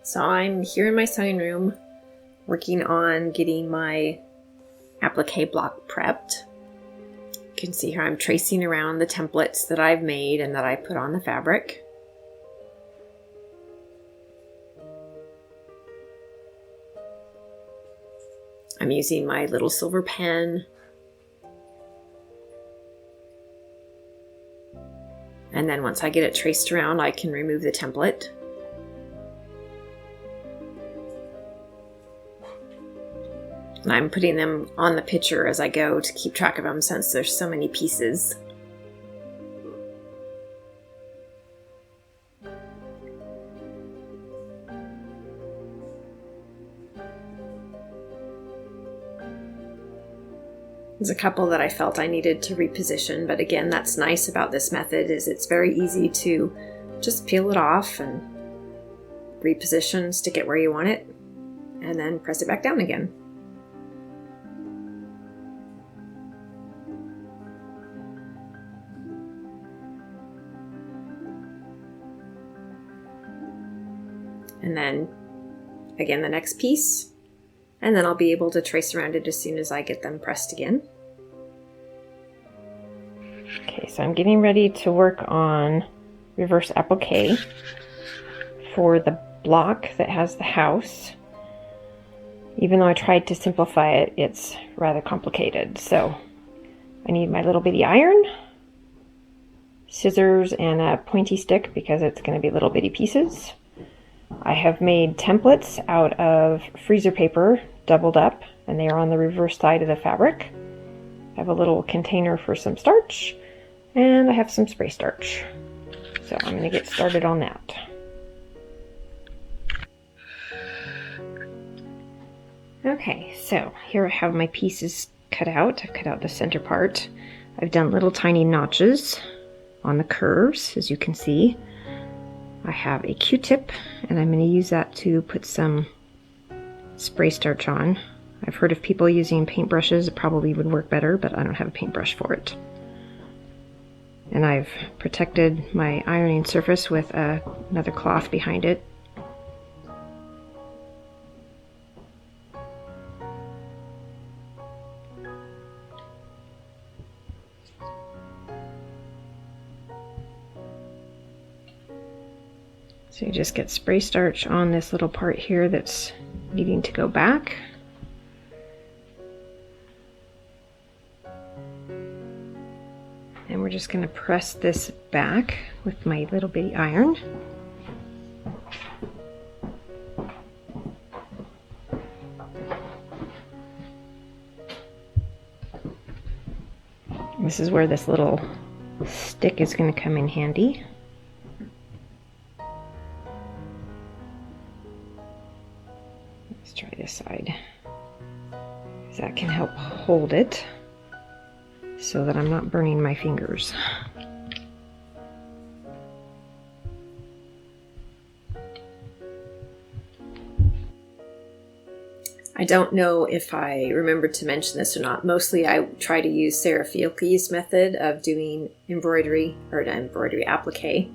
So I'm here in my sewing room working on getting my applique block prepped. You can see here I'm tracing around the templates that I've made and that I put on the fabric. I'm using my little silver pen. And then once I get it traced around, I can remove the template. And I'm putting them on the picture as I go to keep track of them since there's so many pieces. There's a couple that I felt I needed to reposition, but again, that's nice about this method is it's very easy to just peel it off and reposition, stick it where you want it, and then press it back down again. And then again the next piece, and then I'll be able to trace around it as soon as I get them pressed again. Okay, so I'm getting ready to work on reverse applique for the block that has the house. Even though I tried to simplify it, it's rather complicated. So I need my little bitty iron, scissors, and a pointy stick because it's going to be little bitty pieces. I have made templates out of freezer paper doubled up, and they are on the reverse side of the fabric. I have a little container for some starch, and I have some spray starch. So I'm going to get started on that. Okay, so here I have my pieces cut out. I've cut out the center part. I've done little tiny notches on the curves, as you can see. I have a Q-tip, and I'm going to use that to put some spray starch on. I've heard of people using paintbrushes. It probably would work better, but I don't have a paintbrush for it. And I've protected my ironing surface with another cloth behind it. So you just get spray starch on this little part here that's needing to go back. And we're just going to press this back with my little bitty iron. This is where this little stick is going to come in handy. Let's try this side, because that can help hold it so that I'm not burning my fingers. I don't know if I remembered to mention this or not. Mostly I try to use Sarah Fielke's method of doing embroidery, or embroidery applique.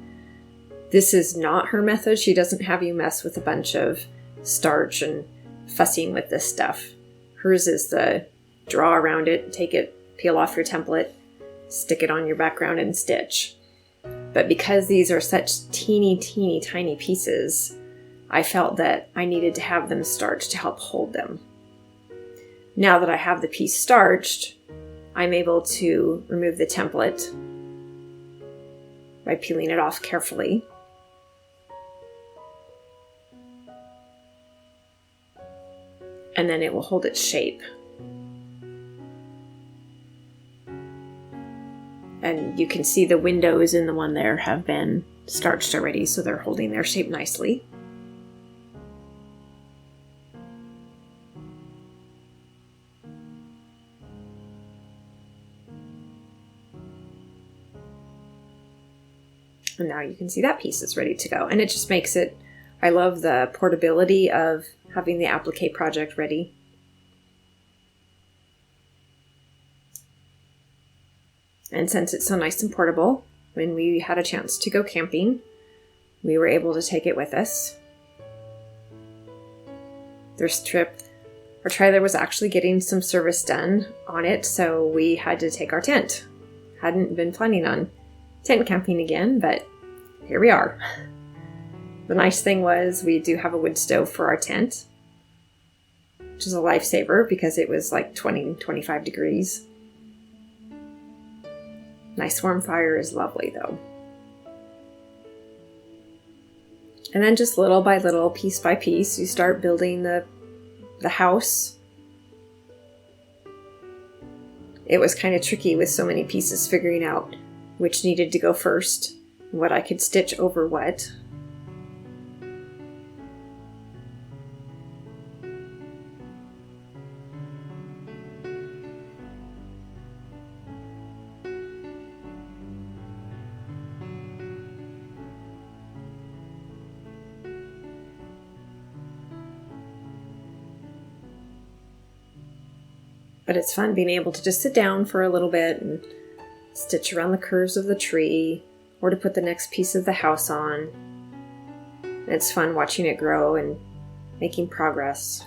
This is not her method. She doesn't have you mess with a bunch of starch and fussing with this stuff. Hers is the draw around it, take it, peel off your template, stick it on your background and stitch. But because these are such teeny tiny pieces, I felt that I needed to have them starched to help hold them. Now that I have the piece starched, I'm able to remove the template by peeling it off carefully. And then it will hold its shape. And you can see the windows in the one there have been starched already, so they're holding their shape nicely. And now you can see that piece is ready to go. And it just makes it, I love the portability of having the applique project ready. And since it's so nice and portable, when we had a chance to go camping, we were able to take it with us. this trip, our trailer was actually getting some service done on it, so we had to take our tent. Hadn't been planning on tent camping again, but here we are. The nice thing was we do have a wood stove for our tent, which is a lifesaver because it was like 20-25 degrees. Nice warm fire is lovely though. And then just little by little, piece by piece, you start building the house. It was kind of tricky with so many pieces, figuring out which needed to go first, what I could stitch over what. But it's fun being able to just sit down for a little bit and stitch around the curves of the tree, or to put the next piece of the house on. And it's fun watching it grow and making progress.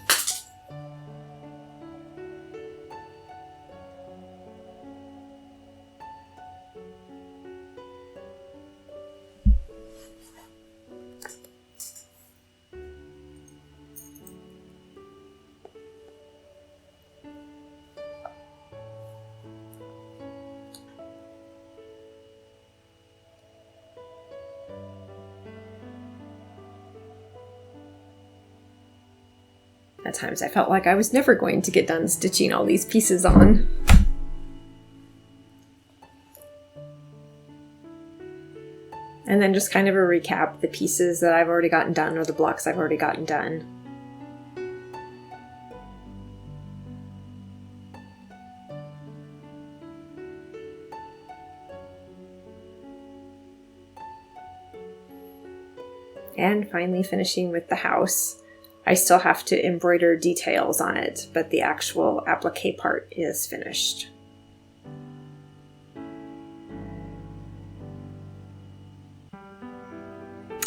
At times I felt like I was never going to get done stitching all these pieces on. And then just kind of a recap, the pieces that I've already gotten done or the blocks I've already gotten done. And finally finishing with the house. I still have to embroider details on it, but the actual applique part is finished.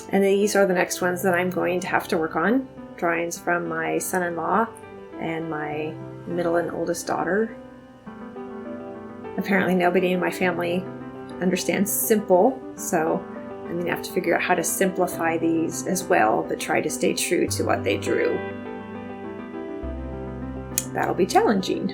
And these are the next ones that I'm going to have to work on. Drawings from my son-in-law and my middle and oldest daughter. Apparently nobody in my family understands simple, so I'm going to have to figure out how to simplify these as well, but try to stay true to what they drew. That'll be challenging.